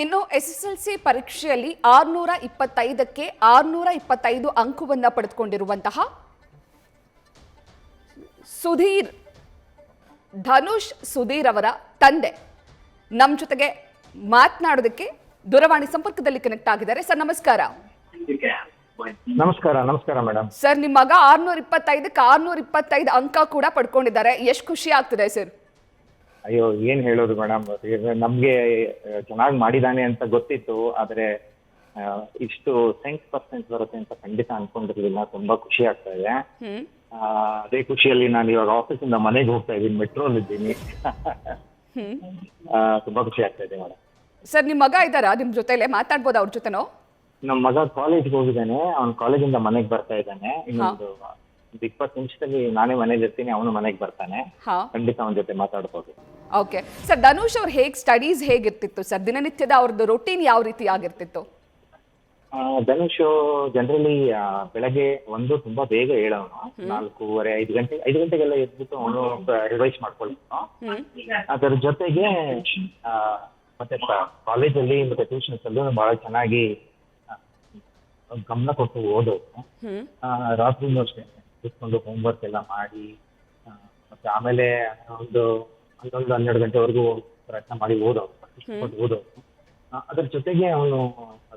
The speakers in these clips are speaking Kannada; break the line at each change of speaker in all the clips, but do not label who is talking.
ಇನ್ನು ಎಸ್ಎಸ್ಎಲ್ಸಿ ಪರೀಕ್ಷೆಯಲ್ಲಿ 625ಕ್ಕೆ 625 ಅಂಕವನ್ನು ಪಡೆದುಕೊಂಡಿರುವಂತಹ ಧನುಷ್ ಸುಧೀರ್ ಅವರ ತಂದೆ ನಮ್ಮ ಜೊತೆಗೆ ಮಾತನಾಡೋದಕ್ಕೆ ದೂರವಾಣಿ ಸಂಪರ್ಕದಲ್ಲಿ ಕನೆಕ್ಟ್ ಆಗಿದ್ದಾರೆ. ಸರ್ ನಮಸ್ಕಾರ.
ನಮಸ್ಕಾರ ಮೇಡಮ್.
ಸರ್ ನಿಮ್ಮ ಮಗ 625ಕ್ಕೆ 625 ಅಂಕ ಕೂಡ ಪಡ್ಕೊಂಡಿದ್ದಾರೆ. ಎಷ್ಟು ಖುಷಿ ಆಗ್ತಿದೆ ಸರ್?
ಅಯ್ಯೋ ಏನ್ ಹೇಳೋದು ಮೇಡಮ್, ನಮ್ಗೆ ಚೆನ್ನಾಗಿ ಮಾಡಿದಾನೆ ಅಂತ ಗೊತ್ತಿತ್ತು, ಆದ್ರೆ ಇಷ್ಟು 100% ಬರುತ್ತೆ ಅಂತ ಖಂಡಿತ ಅನ್ಕೊಂಡಿರ್ಲಿಲ್ಲ. ತುಂಬಾ ಖುಷಿ ಆಗ್ತಾ ಇದೆ. ಅದೇ ಖುಷಿಯಲ್ಲಿ ನಾನು ಇವಾಗ ಆಫೀಸಿಂದ ಮನೆಗೆ ಹೋಗ್ತಾ ಇದ್ದೀನಿ, ಮೆಟ್ರೋಲ್ ಇದ್ದೀನಿ. ತುಂಬಾ ಖುಷಿ ಆಗ್ತಾ ಇದೆ ಮೇಡಮ್.
ಸರ್ ನಿಮ್ಮ ಮಗ ಇದ್ದಾರಾ ನಿಮ್ ಜೊತೆಲೆ? ಮಾತಾಡ್ಬೋದಾ ಅವ್ರ ಜೊತೆನೋ?
ನಮ್ಮ ಮಗ ಕಾಲೇಜ್ಗೆ ಹೋಗಿದ್ದಾನೆ, ಅವ್ನು ಕಾಲೇಜಿಂದ ಮನೆಗೆ ಬರ್ತಾ ಇದ್ದಾನೆ. ಇನ್ನೊಂದು 20 ನಿಮಿಷದಲ್ಲಿ ನಾನೇ ಮನೇಲಿ ಇರ್ತೀನಿ, ಅವನು ಮನೆಗೆ ಬರ್ತಾನೆ. ಖಂಡಿತ ಅವನ ಜೊತೆ ಮಾತಾಡ್ಬೋದು.
ಓಕೆ ಸರ್, ಧನುಷ್ ಅವ್ರ ಸ್ಟಡೀಸ್ ಹೇಗಿರ್ತಿತ್ತು ಸರ್? ದಿನನಿತ್ಯದ ಅವ್ರದ್ದು ರೊಟೀನ್ ಯಾವ ರೀತಿ ಆಗಿರ್ತಿತ್ತು?
ಧನುಷ್ ಜನರಲಿ ಬೆಳಗ್ಗೆ ತುಂಬಾ ಬೇಗ ಹೇಳೋನು, 4:30 5 ಗಂಟೆಗೆಲ್ಲ ಎದ್ಬಿಟ್ಟು ಅವನು ರಿವೈಸ್ ಮಾಡ್ಕೊಳ್ತಾನು. ಅದರ ಜೊತೆಗೆ ಮತ್ತೆ ಕಾಲೇಜಲ್ಲಿ ಮತ್ತೆ ಟ್ಯೂಷನ್ಸ್ ಅಲ್ಲೂ ಬಹಳ ಚೆನ್ನಾಗಿ ಗಮನ ಕೊಟ್ಟು ಓದೋದು. ರಾತ್ರಿನೂ ಅಷ್ಟೇ ಕೂತ್ಕೊಂಡು ಹೋಮ್ವರ್ಕ್ ಎಲ್ಲ ಮಾಡಿ, ಮತ್ತೆ ಆಮೇಲೆ 11-12 ಗಂಟೆವರೆಗೂ ಪ್ರಯತ್ನ ಮಾಡಿ ಓದೋದು. ಅದ್ರ ಜೊತೆಗೆ ಅವನು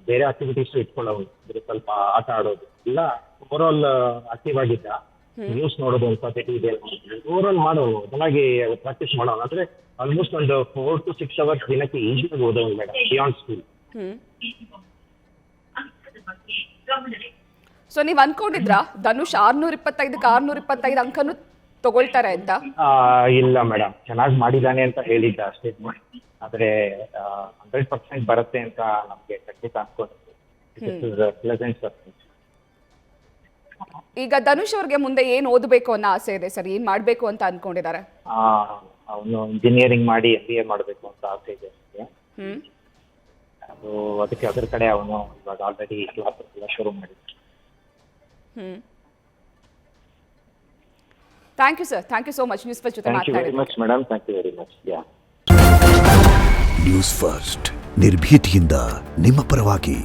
ಬೇರೆ ಆಕ್ಟಿವಿಟೀಸ್ ಇಟ್ಕೊಳ್ಳೋದು, ಸ್ವಲ್ಪ ಆಟ ಆಡೋದು ಎಲ್ಲ. ಓವರ್ ಆಲ್ ಆಕ್ಟಿವ್ ಆಗಿದ್ದ. ನ್ಯೂಸ್ ನೋಡೋದು, ಸ್ವಲ್ಪ ಟಿವಿ ಓವರ್ ಆಲ್ ಮಾಡೋದು, ಚೆನ್ನಾಗಿ ಪ್ರಾಕ್ಟೀಸ್ ಮಾಡೋನು. ಅಂದ್ರೆ ಆಲ್ಮೋಸ್ಟ್ ಒಂದು 4 to 6 hours ದಿನಕ್ಕೆ ಈಜಿಯಾಗಿ ಓದೋದು ಮೇಡಮ್, ಬಿಯಾಂಡ್ ಸ್ಕೂಲ್.
ಸೊ ನೀವ್ ಅನ್ಕೊಂಡಿದ್ರಾ ಧನುಷ್ 625ಕ್ಕೆ 625 ಅಂಕನು ತಗೊಳ್ತಾರೆ ಅಂತ?
ಇಲ್ಲ ಮೇಡಮ್, ಚೆನ್ನಾಗಿ ಮಾಡಿದಾನೆ ಅಂತ ಹೇಳಿದ್ದ ಅಷ್ಟೇ. ಆದ್ರೆ 100% ಬರುತ್ತೆ ಅಂತ ನಮ್ಗೆ ಖಂಡಿತ ಅನ್ಕೊಂಡಿದ್ದೆ.
ಈಗ ಧನುಷ್ ಅವ್ರಿಗೆ ಮುಂದೆ ಏನ್ ಓದಬೇಕು ಅನ್ನೋ ಆಸೆ ಇದೆ ಸರ್? ಏನ್ ಮಾಡ್ಬೇಕು ಅಂತ ಅನ್ಕೊಂಡಿದ್ದಾರೆ?
ಅವನು ಇಂಜಿನಿಯರಿಂಗ್ ಮಾಡಿ MBA ಮಾಡ್ಬೇಕು ಅಂತ ಆಸೆ ಇದೆ. ಅದಕ್ಕೆ ಅದ್ರ ಕಡೆ ಅವನು ಇವಾಗ ಆಲ್ರೆಡಿ ಕ್ಲಾಸಸ್ ಎಲ್ಲ ಶುರು ಮಾಡಿದ್ದ.
Thank you sir, thank you so much. News first ಜೊತೆ ಮಾತನಾಡಿ.
Madam, thank you very much.
News first ನಿರ್ಭೀತಿಯಿಂದ ನಿಮ್ಮ ಪರವಾಗಿ.